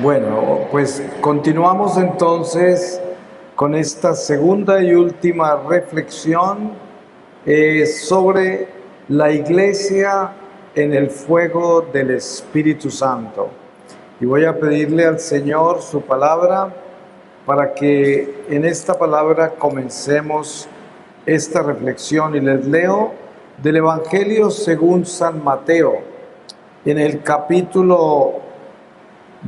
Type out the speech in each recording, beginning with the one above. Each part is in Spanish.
Bueno, pues continuamos entonces con esta segunda y última reflexión sobre la iglesia en el fuego del Espíritu Santo. Y voy a pedirle al Señor su palabra para que en esta palabra comencemos esta reflexión. Y les leo del Evangelio según San Mateo, en el capítulo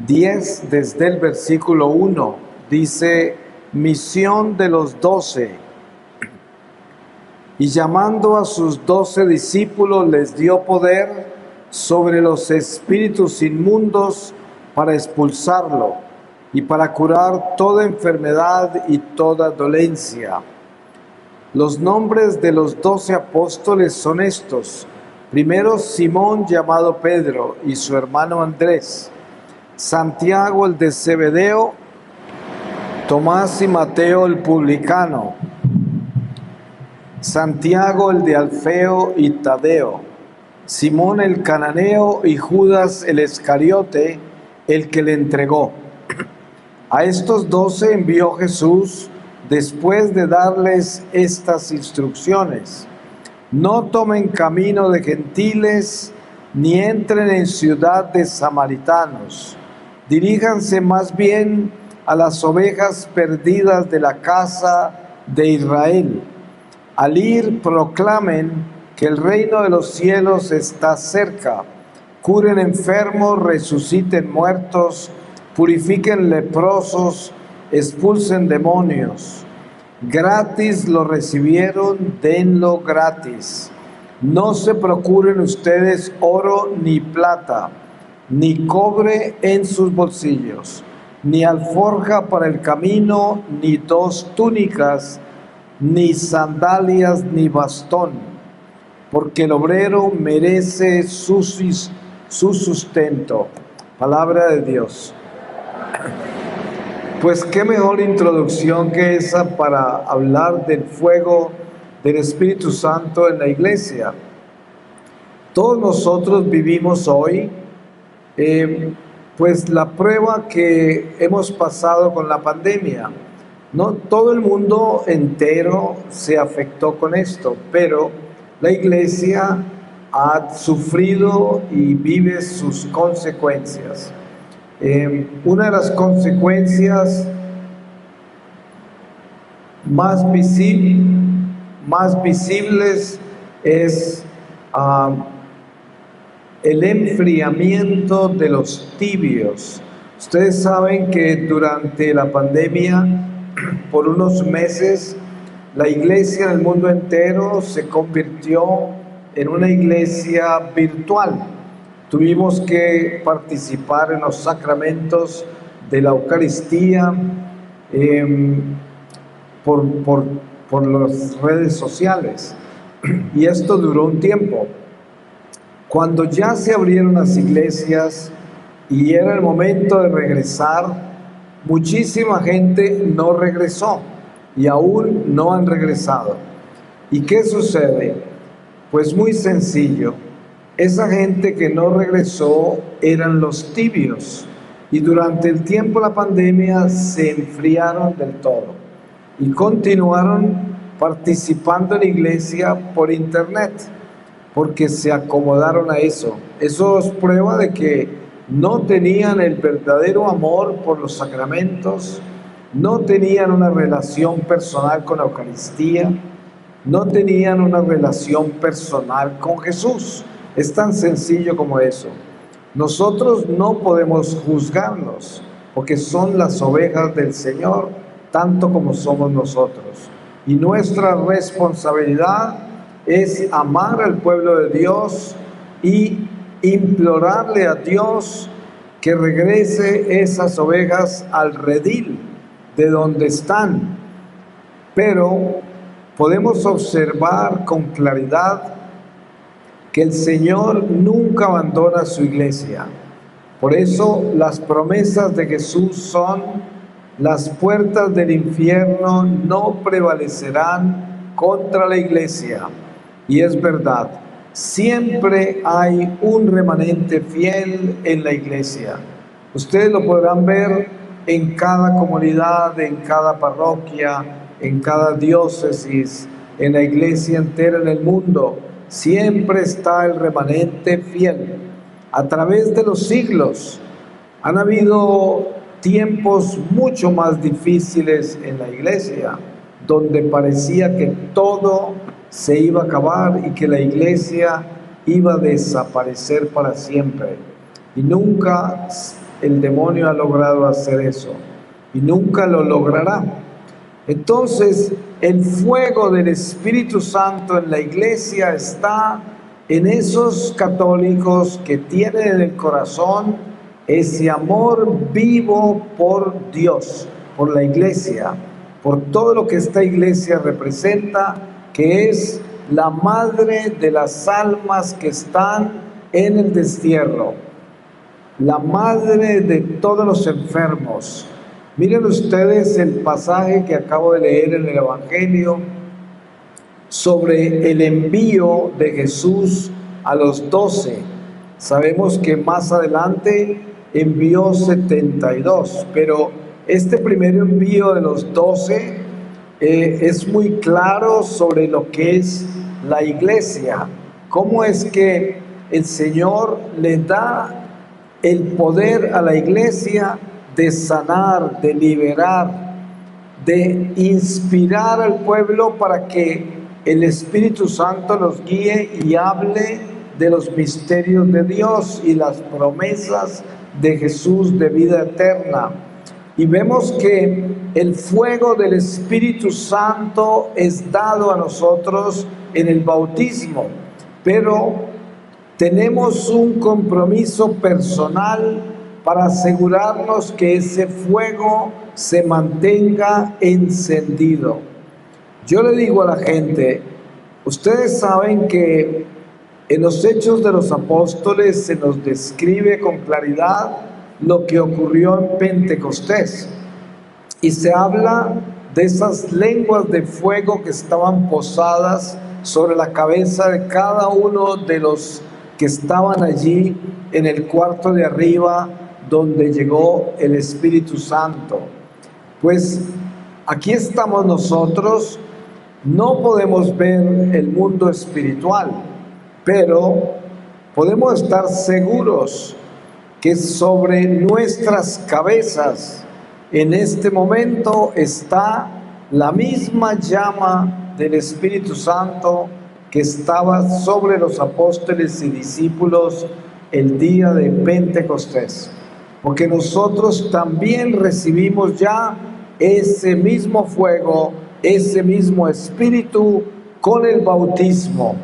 10, desde el versículo 1, dice: misión de los 12. Y llamando a sus 12 discípulos, les dio poder sobre los espíritus inmundos para expulsarlo y para curar toda enfermedad y toda dolencia. Los nombres de los 12 apóstoles son estos: primero, Simón llamado Pedro y su hermano Andrés, Santiago el de Zebedeo, Tomás y Mateo el publicano, Santiago el de Alfeo y Tadeo, Simón el cananeo y Judas el Iscariote, el que le entregó. A estos 12 envió Jesús después de darles estas instrucciones: no tomen camino de gentiles, ni entren en ciudad de samaritanos. Diríjanse más bien a las ovejas perdidas de la casa de Israel. Al ir, proclamen que el reino de los cielos está cerca. Curen enfermos, resuciten muertos, purifiquen leprosos, expulsen demonios. Gratis lo recibieron, denlo gratis. No se procuren ustedes oro ni plata, ni cobre en sus bolsillos, ni alforja para el camino, ni 2 túnicas, ni sandalias, ni bastón, porque el obrero merece su sustento. Palabra de Dios. Pues qué mejor introducción que esa para hablar del fuego del Espíritu Santo en la iglesia. Todos nosotros vivimos hoy pues la prueba que hemos pasado con la pandemia. No todo el mundo entero se afectó con esto, pero la iglesia ha sufrido y vive sus consecuencias. Una de las consecuencias más visibles es el enfriamiento de los tibios. Ustedes saben que durante la pandemia, por unos meses, la iglesia en el mundo entero se convirtió en una iglesia virtual. Tuvimos que participar en los sacramentos de la Eucaristía por las redes sociales. Y esto duró un tiempo. Cuando ya se abrieron las iglesias y era el momento de regresar, muchísima gente no regresó y aún no han regresado. ¿Y qué sucede? Pues muy sencillo. Esa gente que no regresó eran los tibios, y durante el tiempo de la pandemia se enfriaron del todo y continuaron participando en la iglesia por internet, porque se acomodaron a eso. Eso es prueba de que no tenían el verdadero amor por los sacramentos, no tenían una relación personal con la Eucaristía, no tenían una relación personal con Jesús. Es tan sencillo como eso. Nosotros no podemos juzgarlos, porque son las ovejas del Señor, tanto como somos nosotros. Y nuestra responsabilidad es amar al pueblo de Dios y implorarle a Dios que regrese esas ovejas al redil de donde están. Pero podemos observar con claridad que el Señor nunca abandona su iglesia. Por eso las promesas de Jesús son: las puertas del infierno no prevalecerán contra la iglesia. Y es verdad, siempre hay un remanente fiel en la iglesia. Ustedes lo podrán ver en cada comunidad, en cada parroquia, en cada diócesis, en la iglesia entera en el mundo. Siempre está el remanente fiel. A través de los siglos han habido tiempos mucho más difíciles en la iglesia, donde parecía que todo se iba a acabar y que la iglesia iba a desaparecer para siempre. Y nunca el demonio ha logrado hacer eso, y nunca lo logrará. Entonces, el fuego del Espíritu Santo en la iglesia está en esos católicos que tienen en el corazón ese amor vivo por Dios, por la iglesia, por todo lo que esta iglesia representa, que es la madre de las almas que están en el destierro, la madre de todos los enfermos. Miren ustedes el pasaje que acabo de leer en el Evangelio sobre el envío de Jesús a los 12. Sabemos que más adelante envió 72, pero este primer envío de los 12 es muy claro sobre lo que es la iglesia, cómo es que el Señor le da el poder a la iglesia de sanar, de liberar, de inspirar al pueblo para que el Espíritu Santo los guíe y hable de los misterios de Dios y las promesas de Jesús de vida eterna. Y vemos que el fuego del Espíritu Santo es dado a nosotros en el bautismo, pero tenemos un compromiso personal para asegurarnos que ese fuego se mantenga encendido. Yo le digo a la gente, ustedes saben que en los Hechos de los Apóstoles se nos describe con claridad lo que ocurrió en Pentecostés, y se habla de esas lenguas de fuego que estaban posadas sobre la cabeza de cada uno de los que estaban allí en el cuarto de arriba donde llegó el Espíritu Santo. Pues aquí estamos nosotros, no podemos ver el mundo espiritual, pero podemos estar seguros que sobre nuestras cabezas en este momento está la misma llama del Espíritu Santo que estaba sobre los apóstoles y discípulos el día de Pentecostés, porque nosotros también recibimos ya ese mismo fuego, ese mismo Espíritu con el bautismo,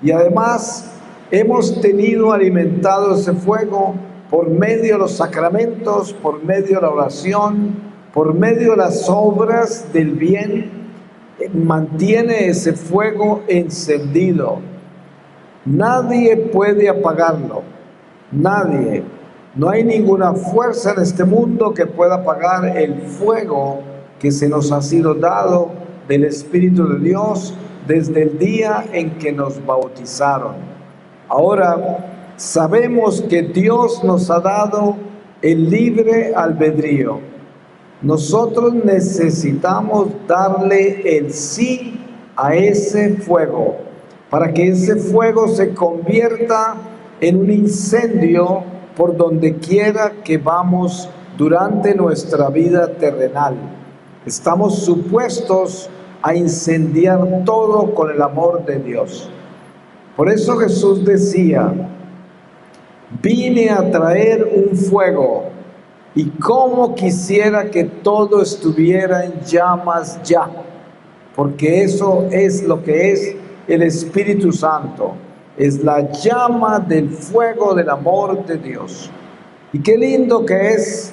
y además hemos tenido alimentado ese fuego por medio de los sacramentos, por medio de la oración, por medio de las obras del bien. Mantiene ese fuego encendido. Nadie puede apagarlo, nadie. No hay ninguna fuerza en este mundo que pueda apagar el fuego que se nos ha sido dado del Espíritu de Dios desde el día en que nos bautizaron. Ahora, sabemos que Dios nos ha dado el libre albedrío. Nosotros necesitamos darle el sí a ese fuego, para que ese fuego se convierta en un incendio por donde quiera que vamos durante nuestra vida terrenal. Estamos supuestos a incendiar todo con el amor de Dios. Por eso Jesús decía: vine a traer un fuego, y cómo quisiera que todo estuviera en llamas ya, porque eso es lo que es el Espíritu Santo, es la llama del fuego del amor de Dios. Y qué lindo que es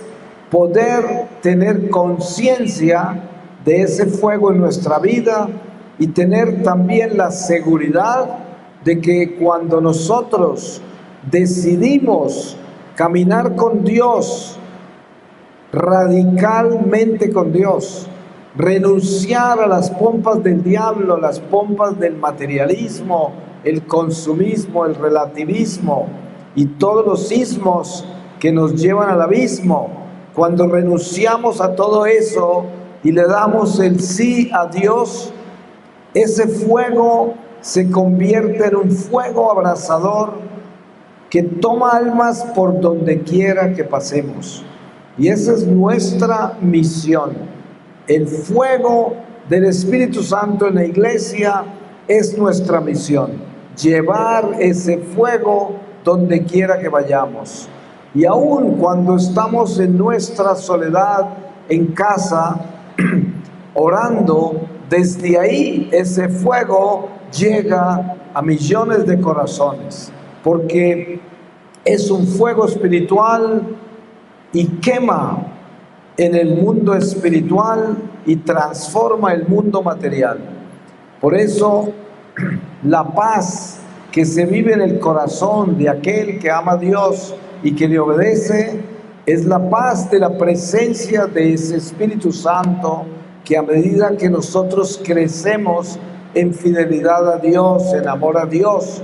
poder tener conciencia de ese fuego en nuestra vida y tener también la seguridad de que cuando nosotros decidimos caminar con Dios, radicalmente con Dios, renunciar a las pompas del diablo, las pompas del materialismo, el consumismo, el relativismo y todos los ismos que nos llevan al abismo. Cuando renunciamos a todo eso y le damos el sí a Dios, ese fuego se convierte en un fuego abrasador que toma almas por donde quiera que pasemos. Y esa es nuestra misión. El fuego del Espíritu Santo en la iglesia es nuestra misión. Llevar ese fuego donde quiera que vayamos. Y aun cuando estamos en nuestra soledad en casa, orando, desde ahí ese fuego llega a millones de corazones, porque es un fuego espiritual y quema en el mundo espiritual y transforma el mundo material. Por eso la paz que se vive en el corazón de aquel que ama a Dios y que le obedece es la paz de la presencia de ese Espíritu Santo, que a medida que nosotros crecemos en fidelidad a Dios, en amor a Dios,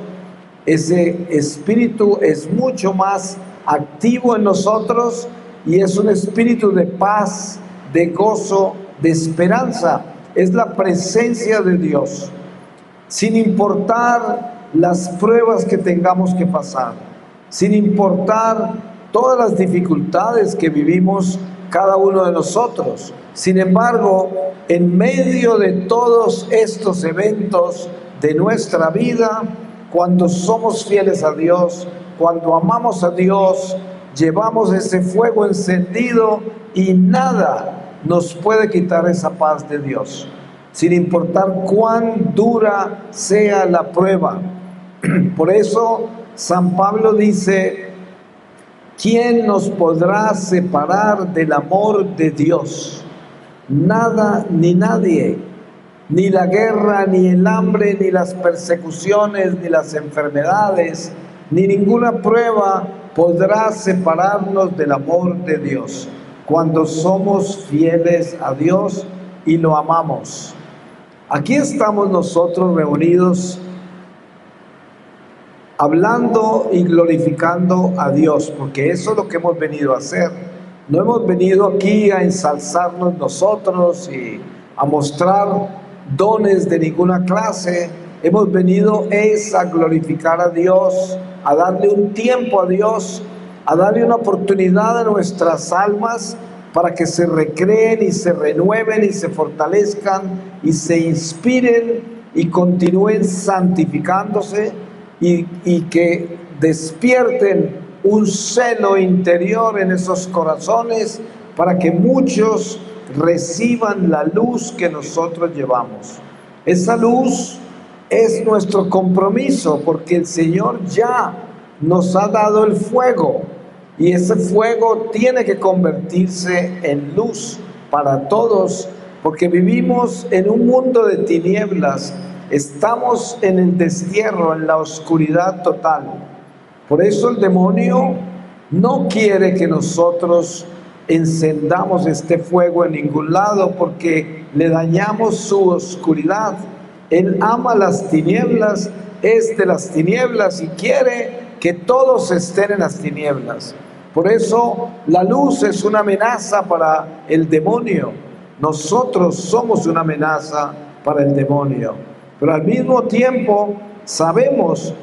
ese Espíritu es mucho más activo en nosotros y es un espíritu de paz, de gozo, de esperanza. Es la presencia de Dios, sin importar las pruebas que tengamos que pasar, sin importar todas las dificultades que vivimos cada uno de nosotros. Sin embargo, en medio de todos estos eventos de nuestra vida, cuando somos fieles a Dios, cuando amamos a Dios, llevamos ese fuego encendido y nada nos puede quitar esa paz de Dios, sin importar cuán dura sea la prueba. Por eso San Pablo dice: ¿quién nos podrá separar del amor de Dios? Nada ni nadie, ni la guerra, ni el hambre, ni las persecuciones, ni las enfermedades, ni ninguna prueba podrá separarnos del amor de Dios, cuando somos fieles a Dios y lo amamos. Aquí estamos nosotros reunidos hablando y glorificando a Dios, porque eso es lo que hemos venido a hacer. No hemos venido aquí a ensalzarnos nosotros y a mostrar dones de ninguna clase. Hemos venido a glorificar a Dios, a darle un tiempo a Dios, a darle una oportunidad a nuestras almas para que se recreen y se renueven y se fortalezcan y se inspiren y continúen santificándose y que despierten un celo interior en esos corazones para que muchos reciban la luz que nosotros llevamos. Esa luz es nuestro compromiso, porque el Señor ya nos ha dado el fuego y ese fuego tiene que convertirse en luz para todos, porque vivimos en un mundo de tinieblas. Estamos en el destierro, en la oscuridad total. Por eso el demonio no quiere que nosotros encendamos este fuego en ningún lado, porque le dañamos su oscuridad. Él ama las tinieblas, es de las tinieblas y quiere que todos estén en las tinieblas. Por eso la luz es una amenaza para el demonio. Nosotros somos una amenaza para el demonio. Pero al mismo tiempo sabemos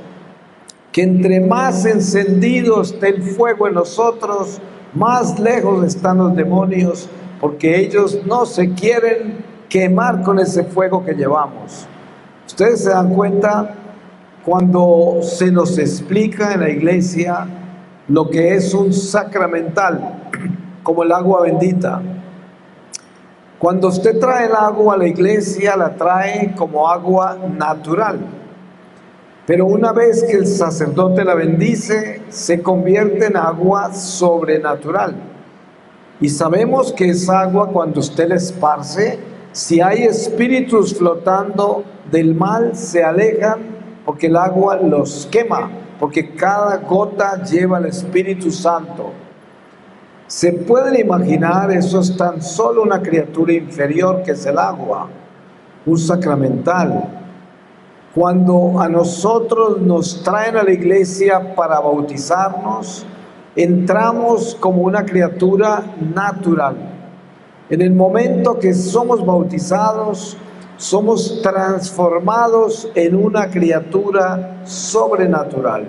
que entre más encendido esté el fuego en nosotros, más lejos están los demonios, porque ellos no se quieren quemar con ese fuego que llevamos. Ustedes se dan cuenta cuando se nos explica en la iglesia lo que es un sacramental, como el agua bendita. Cuando usted trae el agua a la iglesia, la trae como agua natural. Pero una vez que el sacerdote la bendice, se convierte en agua sobrenatural. Y sabemos que esa agua, cuando usted la esparce, si hay espíritus flotando del mal, se alejan, porque el agua los quema, porque cada gota lleva el Espíritu Santo. ¿Se pueden imaginar? Eso es tan solo una criatura inferior que es el agua, un sacramental. Cuando a nosotros nos traen a la iglesia para bautizarnos, entramos como una criatura natural. En el momento que somos bautizados, somos transformados en una criatura sobrenatural.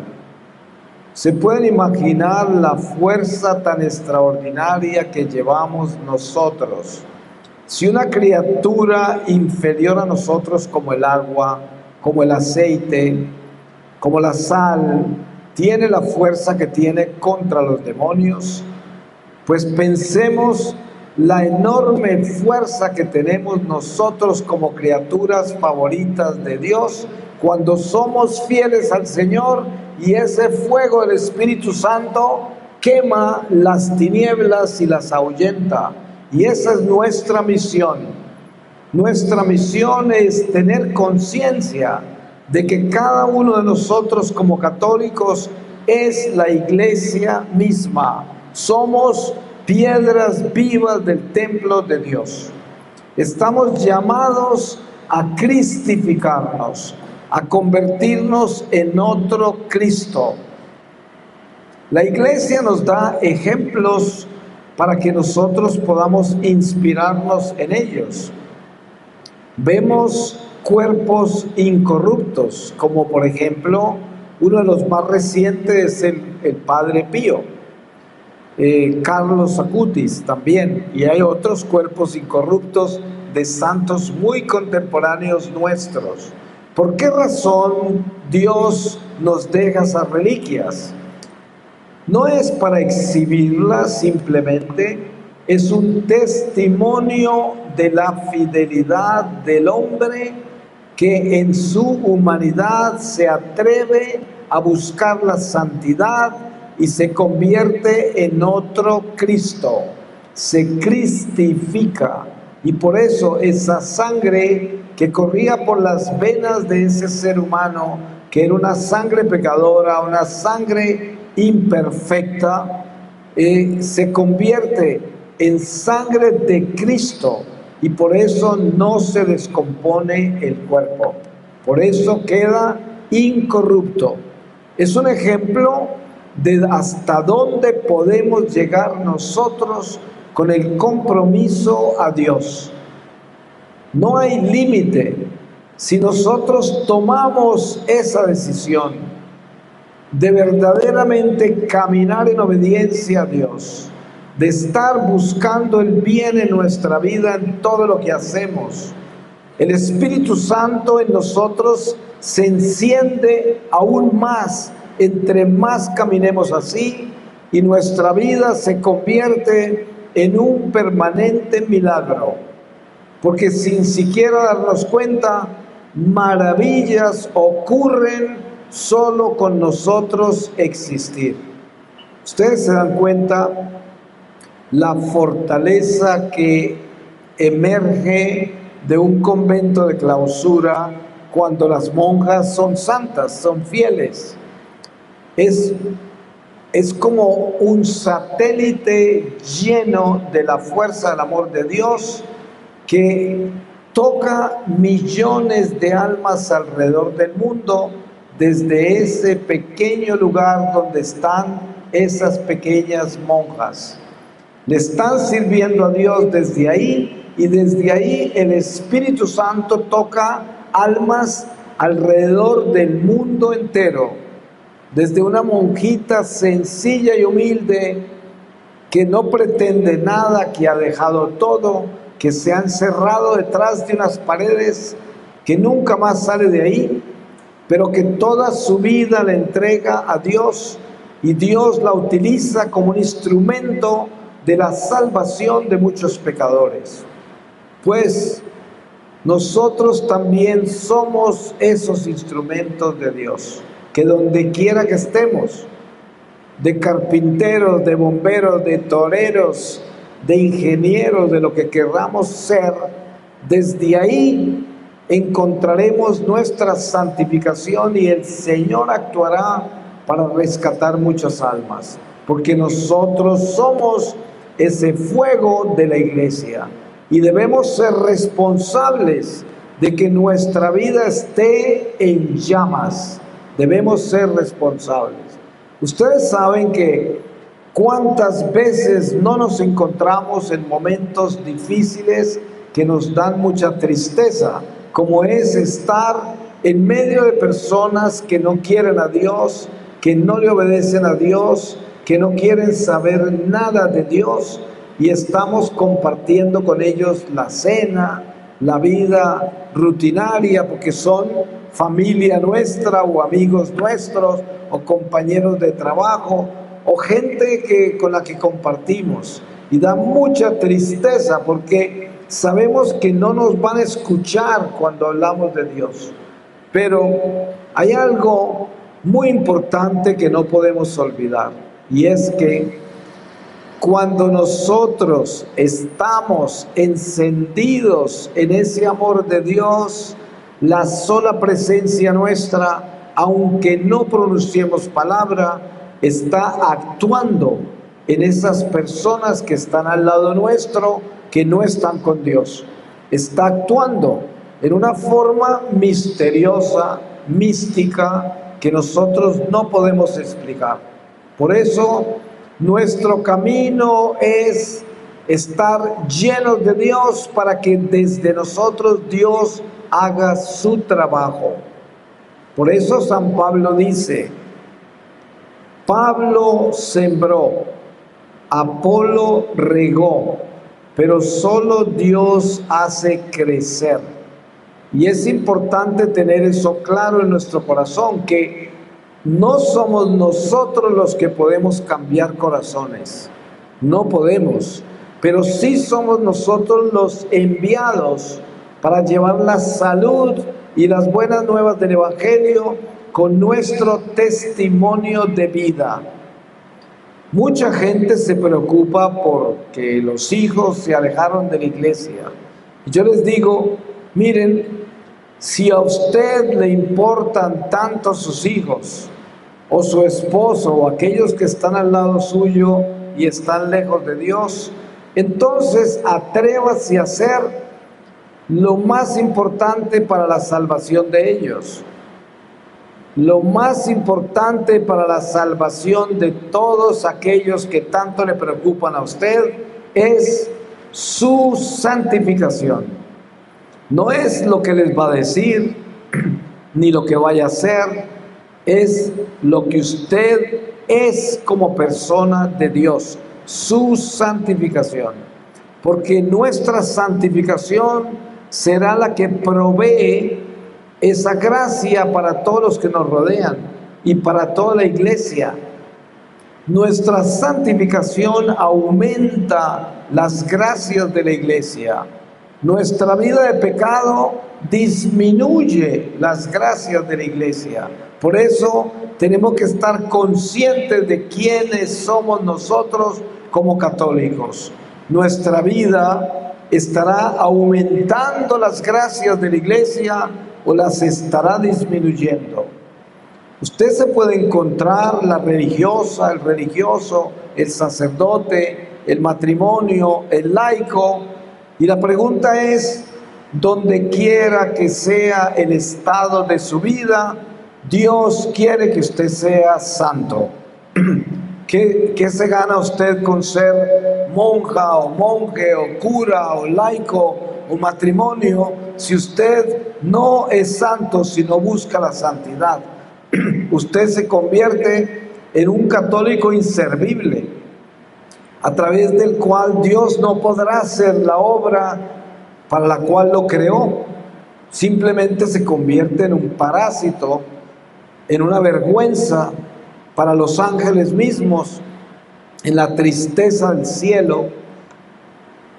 ¿Se pueden imaginar la fuerza tan extraordinaria que llevamos nosotros? Si una criatura inferior a nosotros como el agua, como el aceite, como la sal, tiene la fuerza que tiene contra los demonios, pues pensemos la enorme fuerza que tenemos nosotros como criaturas favoritas de Dios cuando somos fieles al Señor y ese fuego del Espíritu Santo quema las tinieblas y las ahuyenta. Y esa es nuestra misión. Nuestra misión es tener conciencia de que cada uno de nosotros como católicos es la iglesia misma. Somos piedras vivas del templo de Dios. Estamos llamados a cristificarnos, a convertirnos en otro Cristo. La iglesia nos da ejemplos para que nosotros podamos inspirarnos en ellos. Vemos cuerpos incorruptos, como por ejemplo, uno de los más recientes es el Padre Pío, Carlos Acutis también, y hay otros cuerpos incorruptos de santos muy contemporáneos nuestros. ¿Por qué razón Dios nos deja esas reliquias? No es para exhibirlas simplemente, es un testimonio de la fidelidad del hombre que en su humanidad se atreve a buscar la santidad y se convierte en otro Cristo, se cristifica. Y por eso esa sangre que corría por las venas de ese ser humano, que era una sangre pecadora, una sangre imperfecta, se convierte en sangre de Cristo y por eso no se descompone el cuerpo, por eso queda incorrupto. Es un ejemplo de hasta dónde podemos llegar nosotros con el compromiso a Dios. No hay límite si nosotros tomamos esa decisión de verdaderamente caminar en obediencia a Dios, de estar buscando el bien en nuestra vida en todo lo que hacemos. El Espíritu Santo en nosotros se enciende aún más entre más caminemos así y nuestra vida se convierte en un permanente milagro, porque sin siquiera darnos cuenta, maravillas ocurren solo con nosotros existir. Ustedes se dan cuenta la fortaleza que emerge de un convento de clausura cuando las monjas son santas, son fieles. Es como un satélite lleno de la fuerza del amor de Dios que toca millones de almas alrededor del mundo desde ese pequeño lugar donde están esas pequeñas monjas. Le están sirviendo a Dios desde ahí y desde ahí el Espíritu Santo toca almas alrededor del mundo entero. Desde una monjita sencilla y humilde que no pretende nada, que ha dejado todo, que se ha encerrado detrás de unas paredes, que nunca más sale de ahí, pero que toda su vida la entrega a Dios y Dios la utiliza como un instrumento de la salvación de muchos pecadores. Pues nosotros también somos esos instrumentos de Dios, que donde quiera que estemos, de carpinteros, de bomberos, de toreros, de ingenieros, de lo que queramos ser, desde ahí encontraremos nuestra santificación y el Señor actuará para rescatar muchas almas, porque nosotros somos ese fuego de la iglesia y debemos ser responsables de que nuestra vida esté en llamas. Debemos ser responsables. Ustedes saben que ¿Cuántas veces no nos encontramos en momentos difíciles que nos dan mucha tristeza, como es estar en medio de personas que no quieren a Dios, que no le obedecen a Dios, que no quieren saber nada de Dios, y estamos compartiendo con ellos la cena, la vida rutinaria, porque son familia nuestra o amigos nuestros o compañeros de trabajo o gente con la que compartimos, y da mucha tristeza porque sabemos que no nos van a escuchar cuando hablamos de Dios. Pero hay algo muy importante que no podemos olvidar, y es que cuando nosotros estamos encendidos en ese amor de Dios, la sola presencia nuestra, aunque no pronunciemos palabra, está actuando en esas personas que están al lado nuestro, que no están con Dios. Está actuando en una forma misteriosa, mística, que nosotros no podemos explicar. Por eso, nuestro camino es estar llenos de Dios para que desde nosotros Dios haga su trabajo. Por eso San Pablo dice: Pablo sembró, Apolo regó, pero solo Dios hace crecer. Y es importante tener eso claro en nuestro corazón, que no somos nosotros los que podemos cambiar corazones, no podemos, pero sí somos nosotros los enviados para llevar la salud y las buenas nuevas del Evangelio con nuestro testimonio de vida. Mucha gente se preocupa porque los hijos se alejaron de la iglesia. Y yo les digo, miren, si a usted le importan tanto sus hijos, o su esposo, o aquellos que están al lado suyo y están lejos de Dios, entonces atrévase a hacer lo más importante para la salvación de ellos. Lo más importante para la salvación de todos aquellos que tanto le preocupan a usted es su santificación. No es lo que les va a decir, ni lo que vaya a hacer, es lo que usted es como persona de Dios, su santificación. Porque nuestra santificación será la que provee esa gracia para todos los que nos rodean y para toda la iglesia. Nuestra santificación aumenta las gracias de la iglesia. Nuestra vida de pecado disminuye las gracias de la iglesia. Por eso tenemos que estar conscientes de quiénes somos nosotros como católicos. Nuestra vida estará aumentando las gracias de la iglesia o las estará disminuyendo. Usted se puede encontrar la religiosa, el religioso, el sacerdote, el matrimonio, el laico, y la pregunta es, donde quiera que sea el estado de su vida, Dios quiere que usted sea santo. ¿Qué se gana usted con ser monja o monje o cura o laico o matrimonio si usted no es santo, si no busca la santidad? Usted se convierte en un católico inservible, a través del cual Dios no podrá hacer la obra para la cual lo creó. Simplemente se convierte en un parásito, en una vergüenza para los ángeles mismos, en la tristeza del cielo.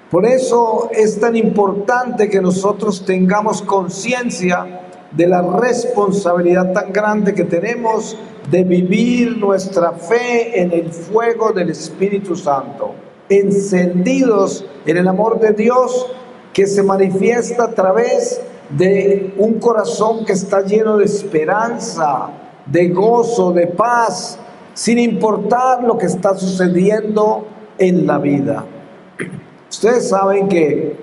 Por eso es tan importante que nosotros tengamos conciencia de la responsabilidad tan grande que tenemos de vivir nuestra fe en el fuego del Espíritu Santo, encendidos en el amor de Dios que se manifiesta a través de un corazón que está lleno de esperanza, de gozo, de paz, sin importar lo que está sucediendo en la vida. Ustedes saben que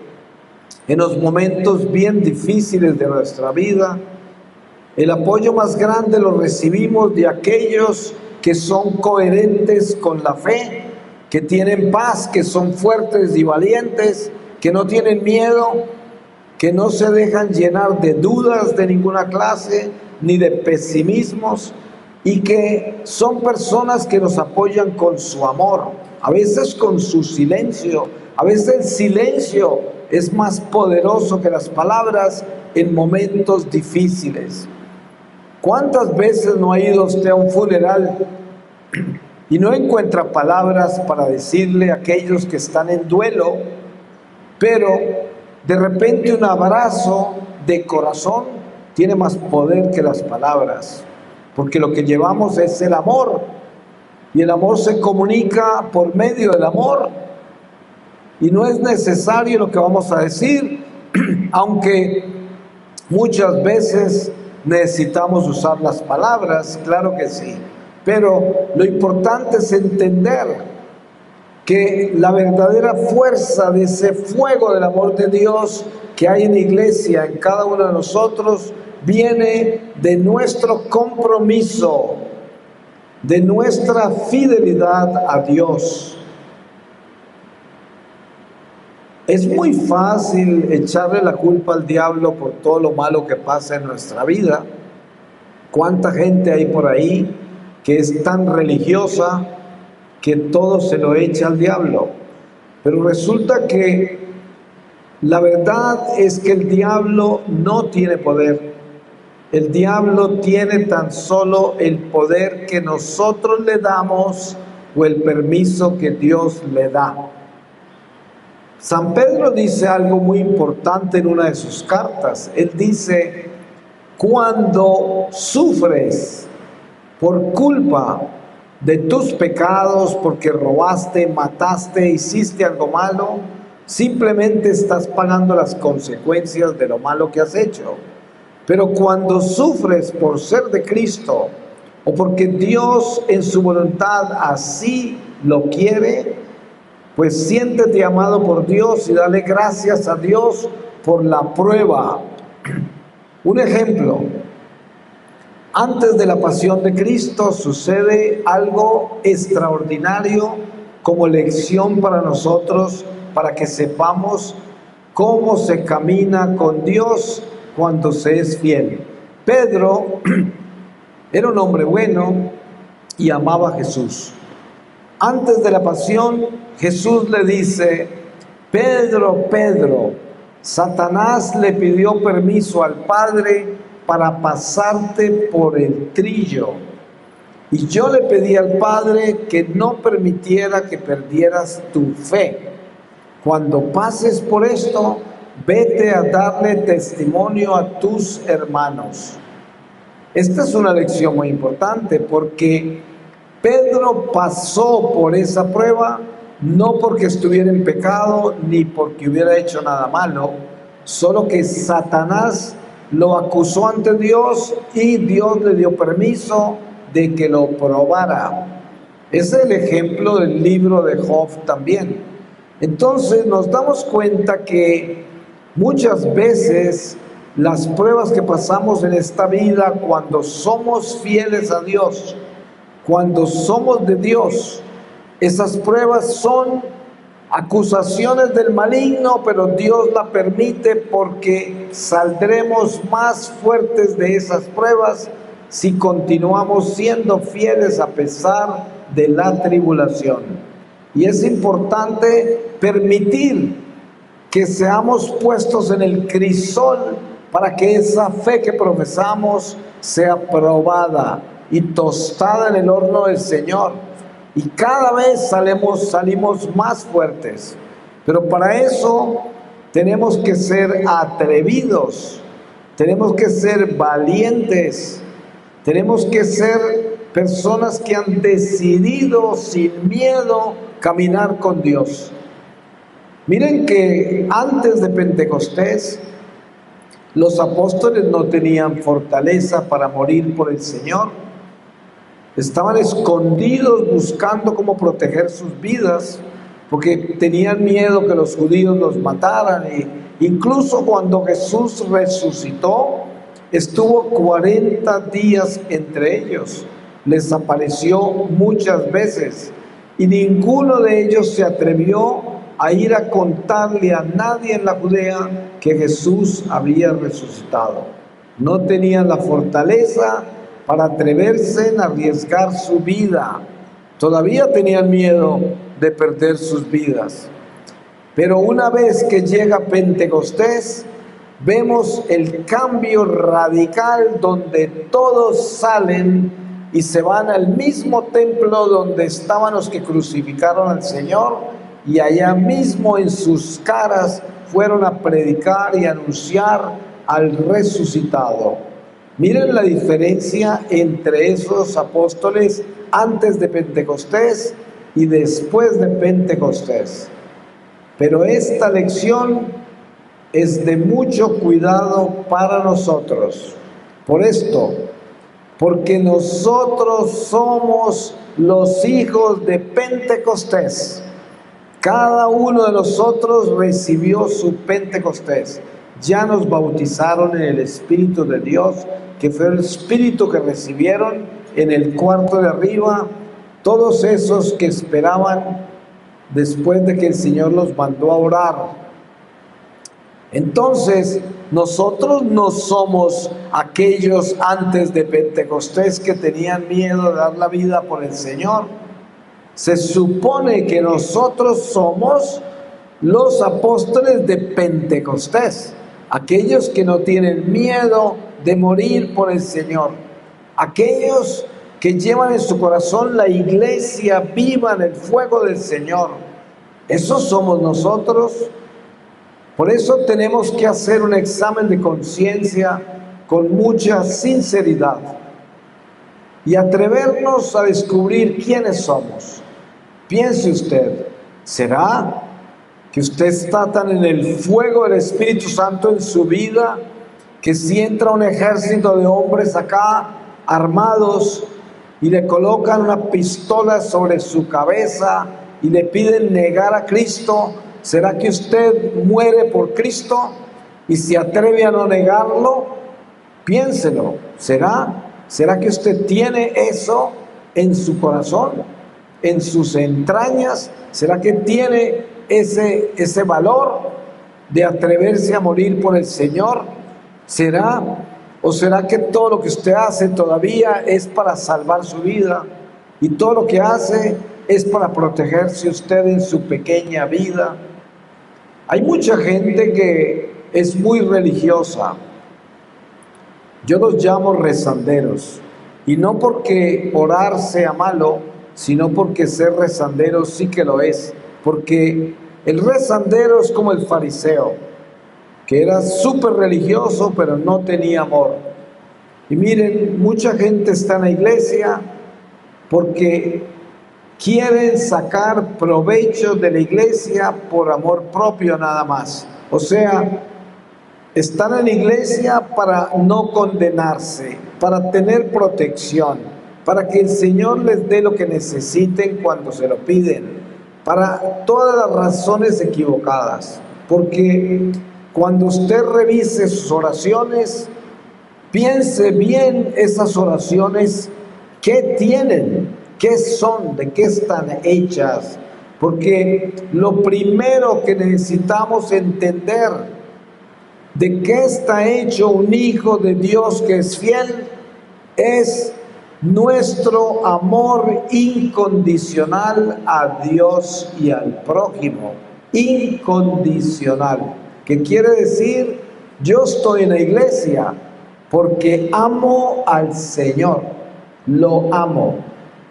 en los momentos bien difíciles de nuestra vida, el apoyo más grande lo recibimos de aquellos que son coherentes con la fe, que tienen paz, que son fuertes y valientes, que no tienen miedo, que no se dejan llenar de dudas de ninguna clase, ni de pesimismos, y que son personas que nos apoyan con su amor, a veces con su silencio. A veces el silencio es más poderoso que las palabras en momentos difíciles. ¿Cuántas veces no ha ido usted a un funeral y no encuentra palabras para decirle a aquellos que están en duelo, pero de repente un abrazo de corazón tiene más poder que las palabras? Porque lo que llevamos es el amor, y el amor se comunica por medio del amor, y no es necesario lo que vamos a decir, aunque muchas veces necesitamos usar las palabras, claro que sí, pero lo importante es entender que la verdadera fuerza de ese fuego del amor de Dios que hay en la iglesia, en cada uno de nosotros, viene de nuestro compromiso, de nuestra fidelidad a Dios. Es muy fácil echarle la culpa al diablo por todo lo malo que pasa en nuestra vida. ¿Cuánta gente hay por ahí que es tan religiosa que todo se lo echa al diablo? Pero resulta que la verdad es que el diablo no tiene poder. El diablo tiene tan solo el poder que nosotros le damos o el permiso que Dios le da. San Pedro dice algo muy importante en una de sus cartas. Él dice: cuando sufres por culpa de tus pecados, porque robaste, mataste, hiciste algo malo, simplemente estás pagando las consecuencias de lo malo que has hecho. Pero cuando sufres por ser de Cristo, o porque Dios en su voluntad así lo quiere, pues siéntete amado por Dios y dale gracias a Dios por la prueba. Un ejemplo: antes de la pasión de Cristo sucede algo extraordinario como lección para nosotros, para que sepamos cómo se camina con Dios cuando se es fiel. Pedro era un hombre bueno y amaba a Jesús. Antes de la pasión, Jesús le dice: Pedro, Pedro, Satanás le pidió permiso al Padre para pasarte por el trillo. Y yo le pedí al Padre que no permitiera que perdieras tu fe. Cuando pases por esto, vete a darle testimonio a tus hermanos. Esta es una lección muy importante, porque Pedro pasó por esa prueba no porque estuviera en pecado ni porque hubiera hecho nada malo, solo que Satanás lo acusó ante Dios y Dios le dio permiso de que lo probara. Es el ejemplo del libro de Job también. Entonces nos damos cuenta que muchas veces las pruebas que pasamos en esta vida, cuando somos fieles a Dios, cuando somos de Dios, esas pruebas son acusaciones del maligno, pero Dios la permite porque saldremos más fuertes de esas pruebas si continuamos siendo fieles a pesar de la tribulación. Y es importante permitir que seamos puestos en el crisol para que esa fe que profesamos sea probada y tostada en el horno del Señor. Y cada vez salimos más fuertes. Pero para eso tenemos que ser atrevidos, tenemos que ser valientes, tenemos que ser personas que han decidido sin miedo caminar con Dios. Miren que antes de Pentecostés, los apóstoles no tenían fortaleza para morir por el Señor. Estaban escondidos buscando cómo proteger sus vidas, porque tenían miedo que los judíos los mataran. E incluso cuando Jesús resucitó, estuvo 40 días entre ellos. les apareció muchas veces y ninguno de ellos se atrevió a ir a contarle a nadie en la Judea que Jesús había resucitado. No tenían la fortaleza para atreverse a arriesgar su vida. Todavía tenían miedo de perder sus vidas. Pero una vez que llega Pentecostés, vemos el cambio radical donde todos salen y se van al mismo templo donde estaban los que crucificaron al Señor, y allá mismo en sus caras fueron a predicar y anunciar al resucitado. Miren la diferencia entre esos apóstoles antes de Pentecostés y después de Pentecostés. Pero esta lección es de mucho cuidado para nosotros. Por esto, porque nosotros somos los hijos de Pentecostés. Cada uno de nosotros recibió su Pentecostés. Ya nos bautizaron en el Espíritu de Dios, que fue el Espíritu que recibieron en el cuarto de arriba, todos esos que esperaban después de que el Señor los mandó a orar. Entonces, nosotros no somos aquellos antes de Pentecostés que tenían miedo de dar la vida por el Señor. Se supone que nosotros somos los apóstoles de Pentecostés, aquellos que no tienen miedo de morir por el Señor, aquellos que llevan en su corazón la iglesia viva en el fuego del Señor. Esos somos nosotros. Por eso tenemos que hacer un examen de conciencia con mucha sinceridad y atrevernos a descubrir quiénes somos. Piense usted, ¿será que usted está tan en el fuego del Espíritu Santo en su vida que si entra un ejército de hombres acá armados y le colocan una pistola sobre su cabeza y le piden negar a Cristo, ¿será que usted muere por Cristo y se atreve a no negarlo? Piénselo. ¿Será que usted tiene eso en su corazón, en sus entrañas? ¿Será que tiene ese valor de atreverse a morir por el Señor? ¿Será? ¿O será que todo lo que usted hace todavía es para salvar su vida y todo lo que hace es para protegerse usted en su pequeña vida? Hay mucha gente que es muy religiosa. Yo los llamo rezanderos. Y no porque orar sea malo, sino porque ser rezandero sí que lo es. Porque el rezandero es como el fariseo, que era súper religioso, pero no tenía amor. Y miren, mucha gente está en la iglesia porque quieren sacar provecho de la iglesia por amor propio nada más. O sea, están en la iglesia para no condenarse, para tener protección, para que el Señor les dé lo que necesiten cuando se lo piden, para todas las razones equivocadas. Porque cuando usted revise sus oraciones, piense bien esas oraciones, ¿qué tienen? ¿Qué son? ¿De qué están hechas? Porque lo primero que necesitamos entender de qué está hecho un hijo de Dios que es fiel es nuestro amor incondicional a Dios y al prójimo. Incondicional. ¿Qué quiere decir? Yo estoy en la iglesia porque amo al Señor. Lo amo.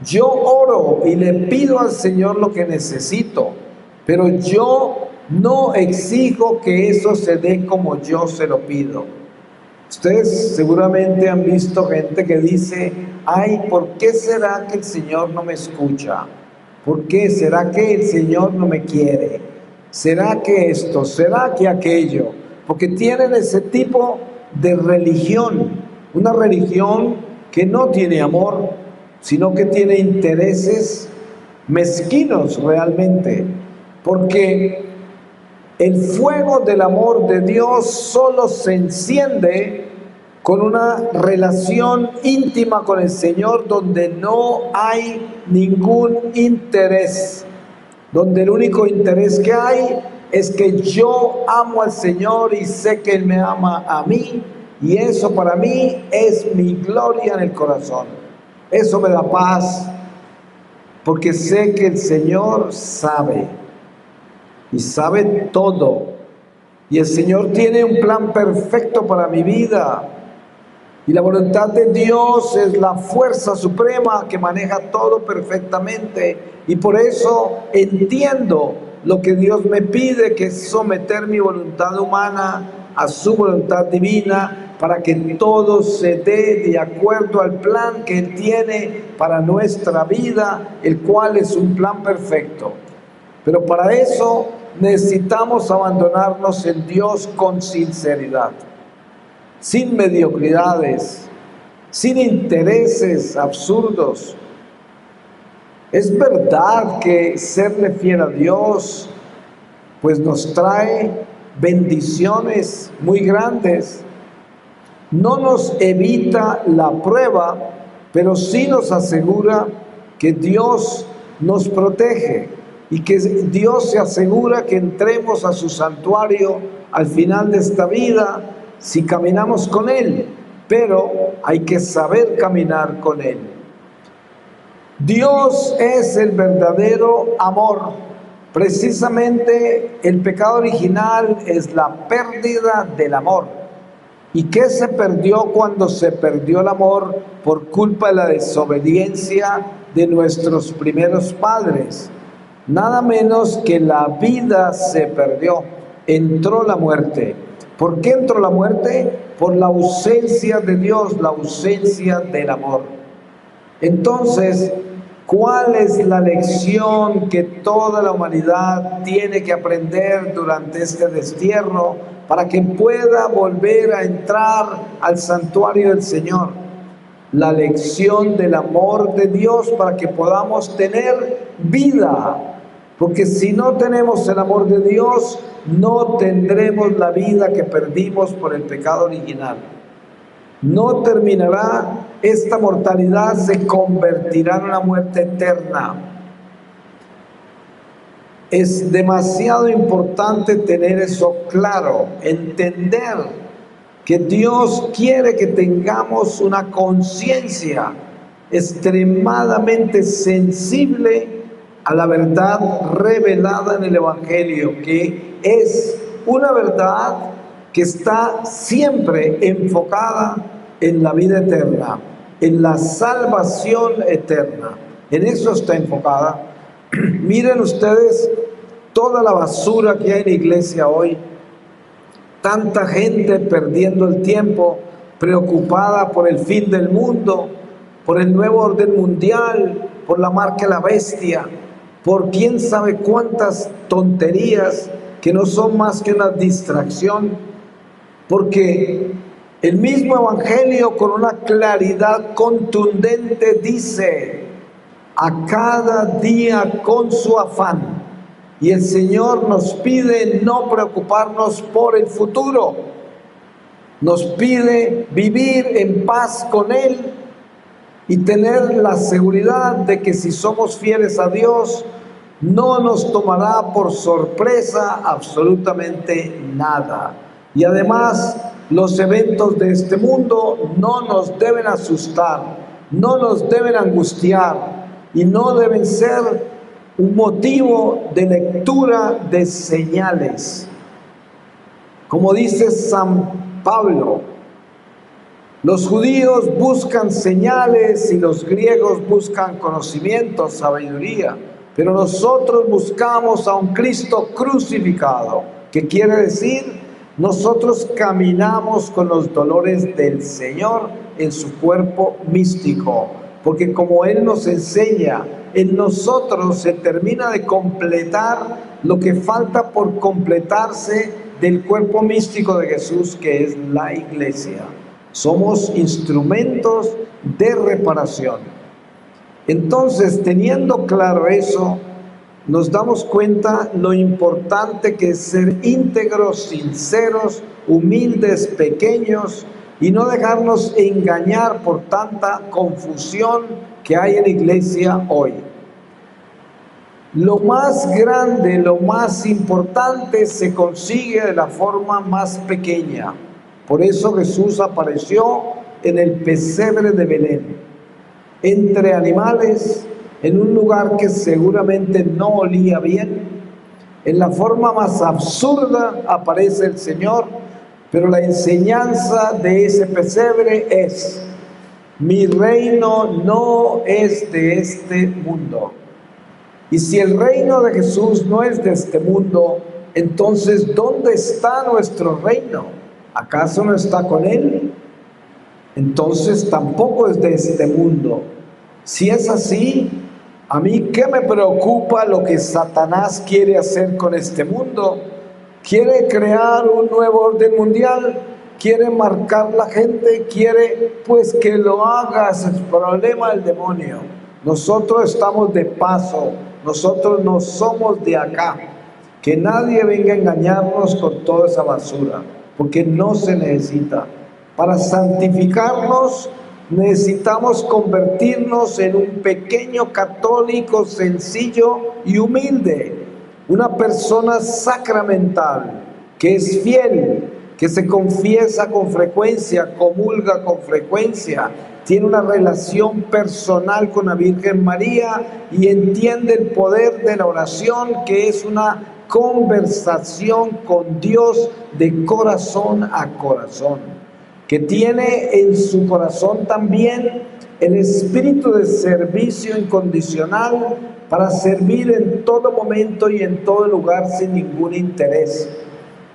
Yo oro y le pido al Señor lo que necesito, pero yo no exijo que eso se dé como yo se lo pido. Ustedes seguramente han visto gente que dice, ay, ¿por qué será que el Señor no me escucha? ¿Por qué será que el Señor no me quiere? ¿Será que esto? ¿Será que aquello? Porque tienen ese tipo de religión, una religión que no tiene amor, sino que tiene intereses mezquinos realmente, porque el fuego del amor de Dios solo se enciende con una relación íntima con el Señor donde no hay ningún interés, donde el único interés que hay es que yo amo al Señor y sé que Él me ama a mí, y eso para mí es mi gloria en el corazón. Eso me da paz, porque sé que el Señor sabe, y sabe todo, y el Señor tiene un plan perfecto para mi vida, y la voluntad de Dios es la fuerza suprema que maneja todo perfectamente, y por eso entiendo lo que Dios me pide, que es someter mi voluntad humana a su voluntad divina, para que todo se dé de acuerdo al plan que Él tiene para nuestra vida, el cual es un plan perfecto. Pero para eso necesitamos abandonarnos en Dios con sinceridad, sin mediocridades, sin intereses absurdos. Es verdad que serle fiel a Dios pues nos trae bendiciones muy grandes. No nos evita la prueba, pero sí nos asegura que Dios nos protege y que Dios se asegura que entremos a su santuario al final de esta vida si caminamos con Él, pero hay que saber caminar con Él. Dios es el verdadero amor. Precisamente el pecado original es la pérdida del amor. ¿Y qué se perdió cuando se perdió el amor por culpa de la desobediencia de nuestros primeros padres? Nada menos que la vida se perdió. Entró la muerte. ¿Por qué entró la muerte? Por la ausencia de Dios, la ausencia del amor. Entonces, ¿cuál es la lección que toda la humanidad tiene que aprender durante este destierro para que pueda volver a entrar al santuario del Señor? La lección del amor de Dios para que podamos tener vida. Porque si no tenemos el amor de Dios, no tendremos la vida que perdimos por el pecado original. No terminará, esta mortalidad se convertirá en una muerte eterna. Es demasiado importante tener eso claro, entender que Dios quiere que tengamos una conciencia extremadamente sensible a la verdad revelada en el Evangelio, que es una verdad que está siempre enfocada en la vida eterna, en la salvación eterna. En eso está enfocada. Miren ustedes toda la basura que hay en la iglesia hoy, tanta gente perdiendo el tiempo, preocupada por el fin del mundo, por el nuevo orden mundial, por la marca de la bestia, por quién sabe cuántas tonterías que no son más que una distracción, porque el mismo Evangelio con una claridad contundente dice: a cada día con su afán. Y el Señor nos pide no preocuparnos por el futuro, nos pide vivir en paz con Él y tener la seguridad de que si somos fieles a Dios, no nos tomará por sorpresa absolutamente nada. Y además, los eventos de este mundo no nos deben asustar, no nos deben angustiar y no deben ser un motivo de lectura de señales. Como dice San Pablo, los judíos buscan señales y los griegos buscan conocimiento, sabiduría, pero nosotros buscamos a un Cristo crucificado, que quiere decir, nosotros caminamos con los dolores del Señor en su cuerpo místico, porque como Él nos enseña, en nosotros se termina de completar lo que falta por completarse del cuerpo místico de Jesús, que es la iglesia. Somos instrumentos de reparación. Entonces, teniendo claro eso, nos damos cuenta lo importante que es ser íntegros, sinceros, humildes, pequeños, y no dejarnos engañar por tanta confusión que hay en la iglesia hoy. Lo más grande, lo más importante se consigue de la forma más pequeña. Por eso Jesús apareció en el pesebre de Belén, entre animales, en un lugar que seguramente no olía bien. En la forma más absurda aparece el Señor, pero la enseñanza de ese pesebre es: mi reino no es de este mundo. Y si el reino de Jesús no es de este mundo, entonces ¿dónde está nuestro reino? ¿Acaso no está con Él? Entonces tampoco es de este mundo. Si es así, ¿a mí qué me preocupa lo que Satanás quiere hacer con este mundo? ¿Quiere crear un nuevo orden mundial? ¿Quiere marcar la gente? ¿Quiere pues que lo haga? Es el problema del demonio. Nosotros estamos de paso, nosotros no somos de acá. Que nadie venga a engañarnos con toda esa basura, porque no se necesita. Para santificarnos necesitamos convertirnos en un pequeño católico sencillo y humilde, una persona sacramental, que es fiel, que se confiesa con frecuencia, comulga con frecuencia, tiene una relación personal con la Virgen María y entiende el poder de la oración, que es una conversación con Dios de corazón a corazón, que tiene en su corazón también el espíritu de servicio incondicional para servir en todo momento y en todo lugar sin ningún interés.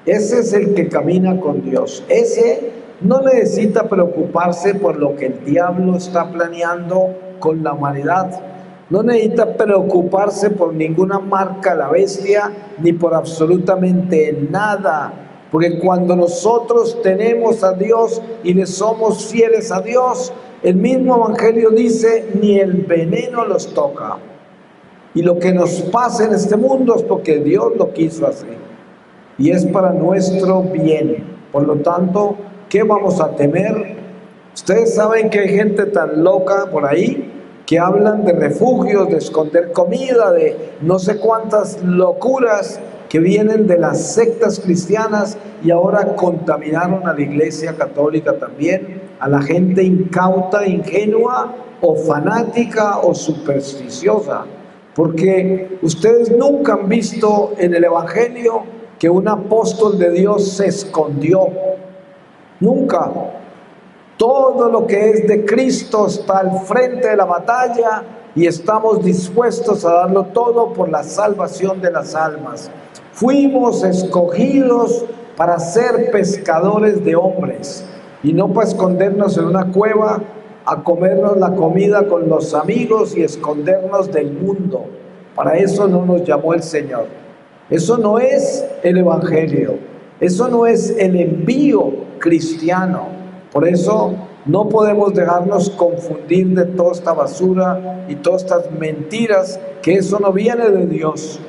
Ese es el que camina con Dios. Ese no necesita preocuparse por lo que el diablo está planeando con la humanidad. No necesita preocuparse por ninguna marca a la bestia, ni por absolutamente nada. Porque cuando nosotros tenemos a Dios y le somos fieles a Dios, el mismo Evangelio dice: ni el veneno los toca. Y lo que nos pasa en este mundo es porque Dios lo quiso hacer. Y es para nuestro bien. Por lo tanto, ¿qué vamos a temer? Ustedes saben que hay gente tan loca por ahí que hablan de refugios, de esconder comida, de no sé cuántas locuras que vienen de las sectas cristianas y ahora contaminaron a la Iglesia Católica también, a la gente incauta, ingenua o fanática o supersticiosa. Porque ustedes nunca han visto en el Evangelio que un apóstol de Dios se escondió. Nunca. Todo lo que es de Cristo está al frente de la batalla y estamos dispuestos a darlo todo por la salvación de las almas. Fuimos escogidos para ser pescadores de hombres y no para escondernos en una cueva a comernos la comida con los amigos y escondernos del mundo. Para eso no nos llamó el Señor. Eso no es el Evangelio. Eso no es el envío cristiano. Por eso no podemos dejarnos confundir de toda esta basura y todas estas mentiras, que eso no viene de Dios.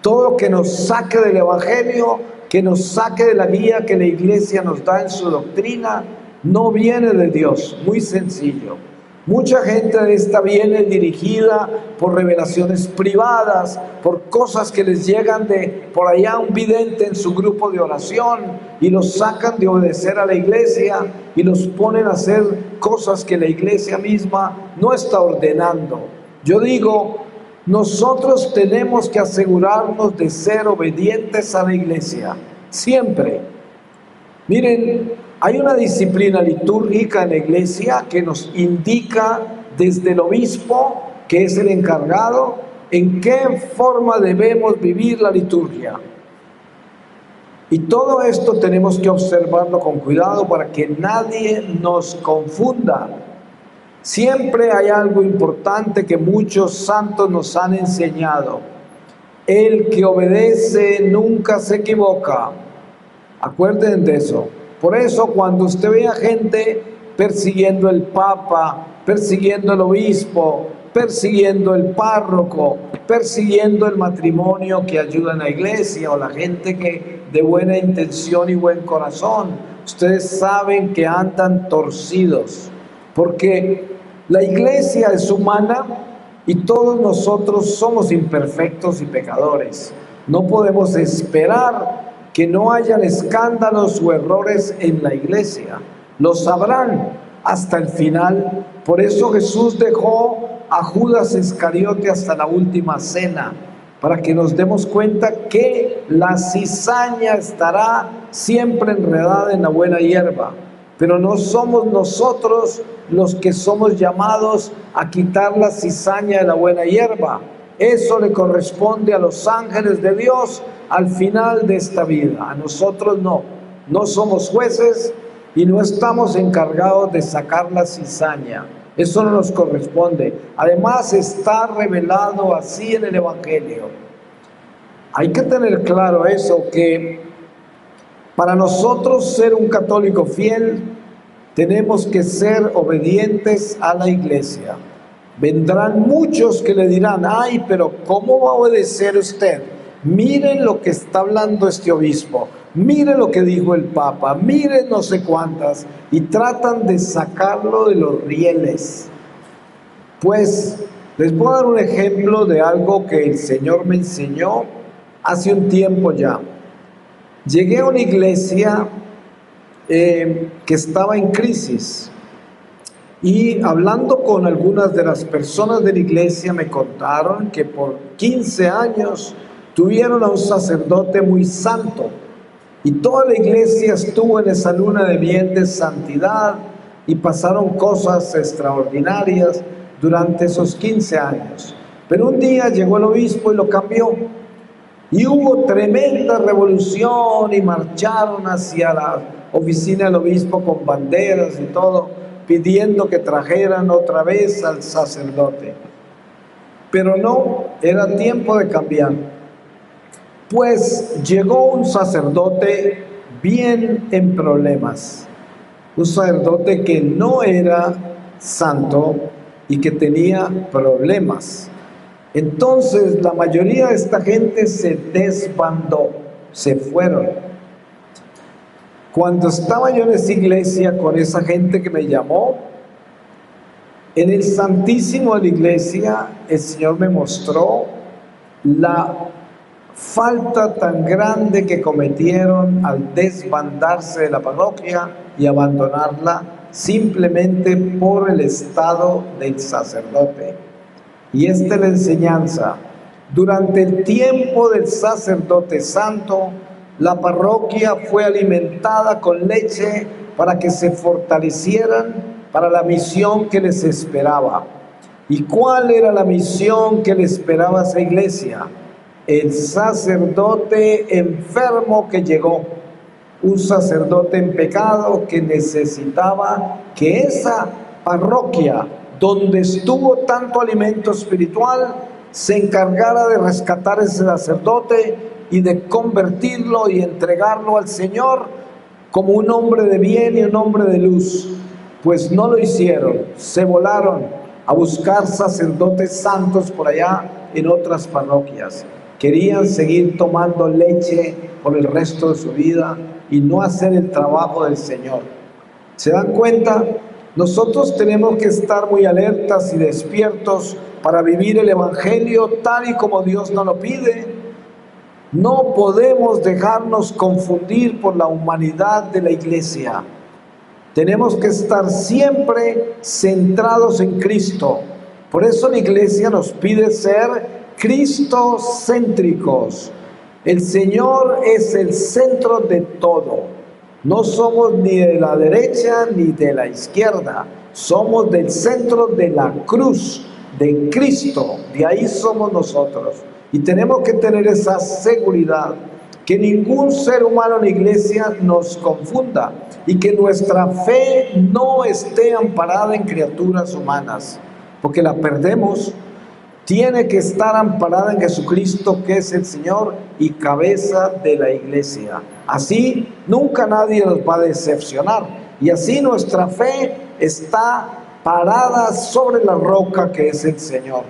Todo lo que nos saque del Evangelio, que nos saque de la guía que la Iglesia nos da en su doctrina, no viene de Dios. Muy sencillo. Mucha gente de esta viene dirigida por revelaciones privadas, por cosas que les llegan de por allá un vidente en su grupo de oración y los sacan de obedecer a la iglesia y los ponen a hacer cosas que la iglesia misma no está ordenando. Yo digo, nosotros tenemos que asegurarnos de ser obedientes a la iglesia, siempre. Miren, hay una disciplina litúrgica en la iglesia que nos indica desde el obispo, que es el encargado, en qué forma debemos vivir la liturgia. Y todo esto tenemos que observarlo con cuidado para que nadie nos confunda. Siempre hay algo importante que muchos santos nos han enseñado: el que obedece nunca se equivoca. Acuérdense de eso. Por eso cuando usted ve a gente persiguiendo el Papa, persiguiendo el obispo, persiguiendo el párroco, persiguiendo el matrimonio que ayuda en la iglesia, o la gente que de buena intención y buen corazón, ustedes saben que andan torcidos, porque la iglesia es humana y todos nosotros somos imperfectos y pecadores. No podemos esperar que no hayan escándalos o errores en la iglesia. Los habrán hasta el final. Por eso Jesús dejó a Judas Iscariote hasta la última cena, para que nos demos cuenta que la cizaña estará siempre enredada en la buena hierba, pero no somos nosotros los que somos llamados a quitar la cizaña de la buena hierba. Eso le corresponde a los ángeles de Dios al final de esta vida. A nosotros no somos jueces y no estamos encargados de sacar la cizaña. Eso no nos corresponde. Además, está revelado así en el Evangelio. Hay que tener claro eso, que para nosotros ser un católico fiel, tenemos que ser obedientes a la iglesia. Vendrán muchos que le dirán: ay, pero ¿cómo va a obedecer usted? Miren lo que está hablando este obispo, miren lo que dijo el Papa, miren no sé cuántas, y tratan de sacarlo de los rieles. Pues les voy a dar un ejemplo de algo que el Señor me enseñó hace un tiempo ya. Llegué a una iglesia que estaba en crisis, y hablando con algunas de las personas de la iglesia me contaron que por 15 años tuvieron a un sacerdote muy santo, y toda la iglesia estuvo en esa luna de miel de santidad, y pasaron cosas extraordinarias durante esos 15 años. Pero un día llegó el obispo y lo cambió, y hubo tremenda revolución, y marcharon hacia la oficina del obispo con banderas y todo, pidiendo que trajeran otra vez al sacerdote. Pero no, era tiempo de cambiar. Pues llegó un sacerdote bien en problemas, un sacerdote que no era santo y que tenía problemas. Entonces la mayoría de esta gente se desbandó, se fueron. Cuando estaba yo en esa iglesia con esa gente que me llamó, en el Santísimo de la iglesia el Señor me mostró la falta tan grande que cometieron al desbandarse de la parroquia y abandonarla simplemente por el estado del sacerdote. Y esta es la enseñanza. Durante el tiempo del sacerdote santo, la parroquia fue alimentada con leche para que se fortalecieran para la misión que les esperaba. ¿Y cuál era la misión que le esperaba a esa iglesia? El sacerdote enfermo que llegó, un sacerdote en pecado que necesitaba que esa parroquia, donde estuvo tanto alimento espiritual, se encargara de rescatar a ese sacerdote y de convertirlo y entregarlo al Señor como un hombre de bien y un hombre de luz. Pues no lo hicieron, se volaron a buscar sacerdotes santos por allá en otras parroquias. Querían seguir tomando leche por el resto de su vida y no hacer el trabajo del Señor. ¿Se dan cuenta? Nosotros tenemos que estar muy alertas y despiertos para vivir el Evangelio tal y como Dios nos lo pide. No podemos dejarnos confundir por la humanidad de la iglesia. Tenemos que estar siempre centrados en Cristo. Por eso la iglesia nos pide ser cristocéntricos. El Señor es el centro de todo. No somos ni de la derecha ni de la izquierda. Somos del centro de la cruz, de Cristo. De ahí somos nosotros. Y tenemos que tener esa seguridad, que ningún ser humano en la iglesia nos confunda y que nuestra fe no esté amparada en criaturas humanas, porque la perdemos. Tiene que estar amparada en Jesucristo, que es el Señor y cabeza de la iglesia. Así nunca nadie nos va a decepcionar, y así nuestra fe está parada sobre la roca que es el Señor.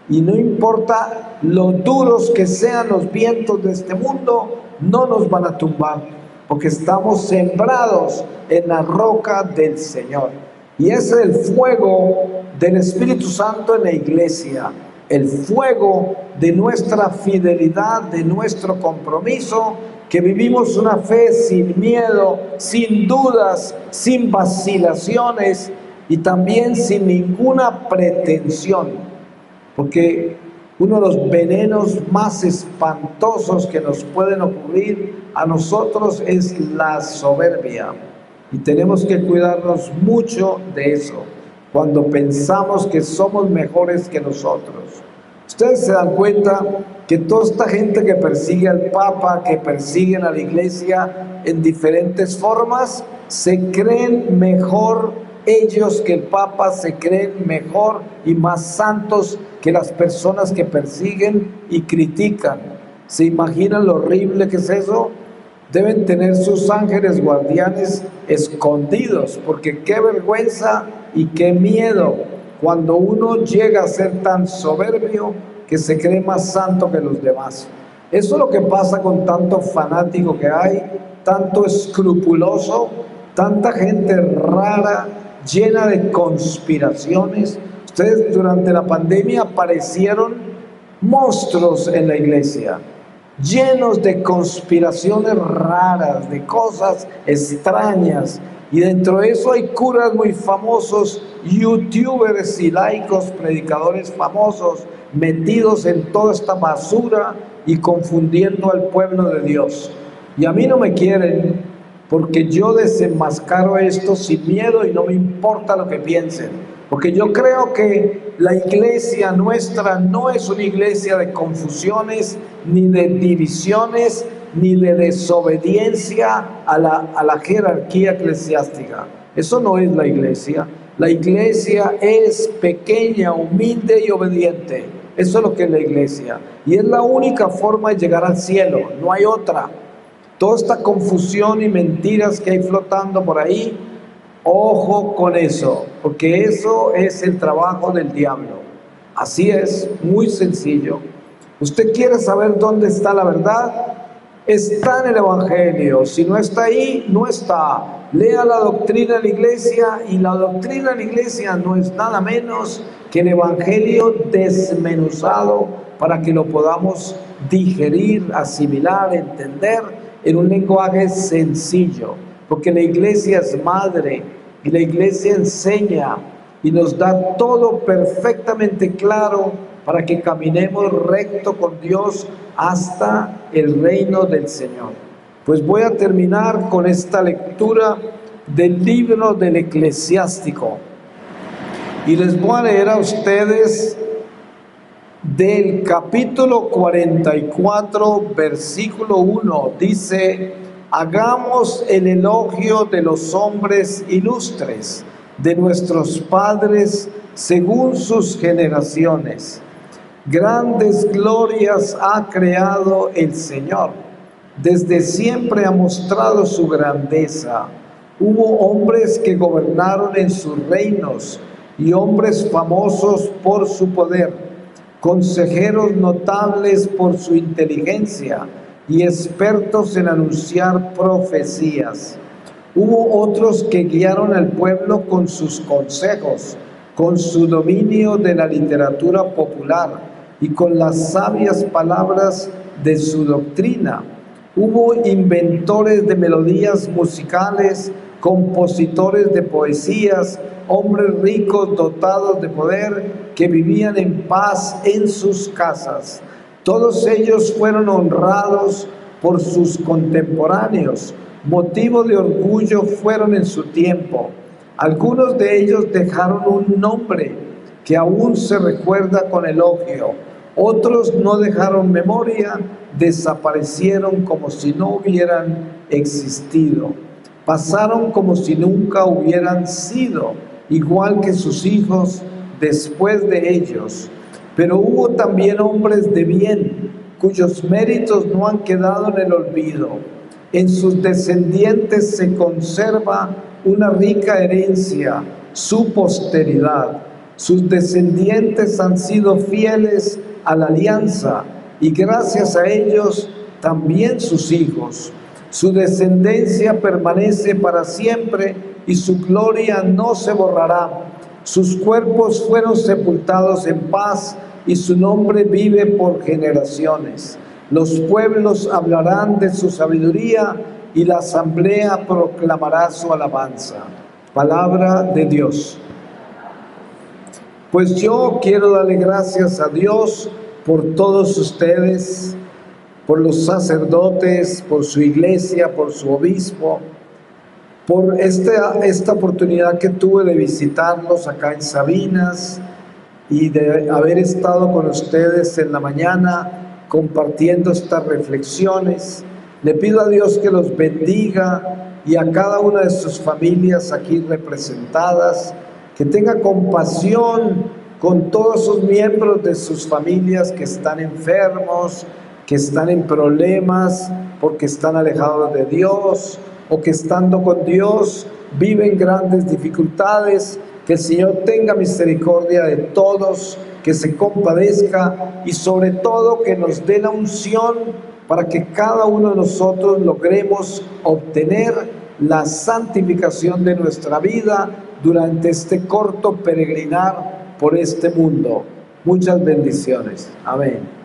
Y no importa lo duros que sean los vientos de este mundo, no nos van a tumbar. porque estamos sembrados en la roca del Señor. Y ese es el fuego del Espíritu Santo en la iglesia, el fuego de nuestra fidelidad, de nuestro compromiso, que vivimos una fe sin miedo, sin dudas, sin vacilaciones y también sin ninguna pretensión, porque uno de los venenos más espantosos que nos pueden ocurrir a nosotros es la soberbia, y tenemos que cuidarnos mucho de eso, cuando pensamos que somos mejores que nosotros. Ustedes se dan cuenta que toda esta gente que persigue al Papa, que persiguen a la iglesia en diferentes formas, se creen mejor ellos que el Papa, se creen mejor y más santos que las personas que persiguen y critican. ¿Se imaginan lo horrible que es eso? Deben tener sus ángeles guardianes escondidos, porque qué vergüenza y qué miedo cuando uno llega a ser tan soberbio que se cree más santo que los demás. Eso es lo que pasa con tanto fanático que hay, tanto escrupuloso, tanta gente rara, llena de conspiraciones. Ustedes durante la pandemia aparecieron monstruos en la iglesia, llenos de conspiraciones raras, de cosas extrañas, y dentro de eso hay curas muy famosos, youtubers y laicos, predicadores famosos, metidos en toda esta basura y confundiendo al pueblo de Dios. Y a mí no me quieren, porque yo desenmascaro esto sin miedo y no me importa lo que piensen, porque yo creo que la iglesia nuestra no es una iglesia de confusiones, ni de divisiones, ni de desobediencia a la jerarquía eclesiástica. Eso no es la iglesia. La iglesia es pequeña, humilde y obediente. Eso es lo que es la iglesia. Y es la única forma de llegar al cielo, no hay otra. Toda esta confusión y mentiras que hay flotando por ahí, ojo con eso, porque eso es el trabajo del diablo. Así es, muy sencillo. ¿Usted quiere saber dónde está la verdad? Está en el Evangelio. Si no está ahí, no está. Lea la doctrina de la iglesia, y la doctrina de la iglesia no es nada menos que el Evangelio desmenuzado para que lo podamos digerir, asimilar, entender en un lenguaje sencillo, porque la iglesia es madre y la iglesia enseña y nos da todo perfectamente claro para que caminemos recto con Dios hasta el reino del Señor. Pues voy a terminar con esta lectura del libro del Eclesiástico y les voy a leer a ustedes del capítulo 44, versículo 1. Dice: hagamos el elogio de los hombres ilustres, de nuestros padres según sus generaciones. Grandes glorias ha creado el Señor, desde siempre ha mostrado su grandeza. Hubo hombres que gobernaron en sus reinos y hombres famosos por su poder, consejeros notables por su inteligencia y expertos en anunciar profecías. Hubo otros que guiaron al pueblo con sus consejos, con su dominio de la literatura popular y con las sabias palabras de su doctrina. Hubo inventores de melodías musicales, compositores de poesías, hombres ricos dotados de poder que vivían en paz en sus casas. Todos ellos fueron honrados por sus contemporáneos, motivo de orgullo fueron en su tiempo. Algunos de ellos dejaron un nombre que aún se recuerda con elogio. Otros no dejaron memoria, desaparecieron como si no hubieran existido. Pasaron como si nunca hubieran sido, igual que sus hijos después de ellos. Pero hubo también hombres de bien, cuyos méritos no han quedado en el olvido. En sus descendientes se conserva una rica herencia, su posteridad. Sus descendientes han sido fieles a la alianza, y gracias a ellos también sus hijos. Su descendencia permanece para siempre y su gloria no se borrará. Sus cuerpos fueron sepultados en paz y su nombre vive por generaciones. Los pueblos hablarán de su sabiduría y la asamblea proclamará su alabanza. Palabra de Dios. Pues yo quiero darle gracias a Dios por todos ustedes, por los sacerdotes, por su iglesia, por su obispo, por esta oportunidad que tuve de visitarlos acá en Sabinas y de haber estado con ustedes en la mañana compartiendo estas reflexiones. Le pido a Dios que los bendiga y a cada una de sus familias aquí representadas, que tenga compasión con todos sus miembros de sus familias que están enfermos, que están en problemas porque están alejados de Dios o que estando con Dios viven grandes dificultades. Que el Señor tenga misericordia de todos, que se compadezca y sobre todo que nos dé la unción para que cada uno de nosotros logremos obtener la santificación de nuestra vida durante este corto peregrinar por este mundo. Muchas bendiciones. Amén.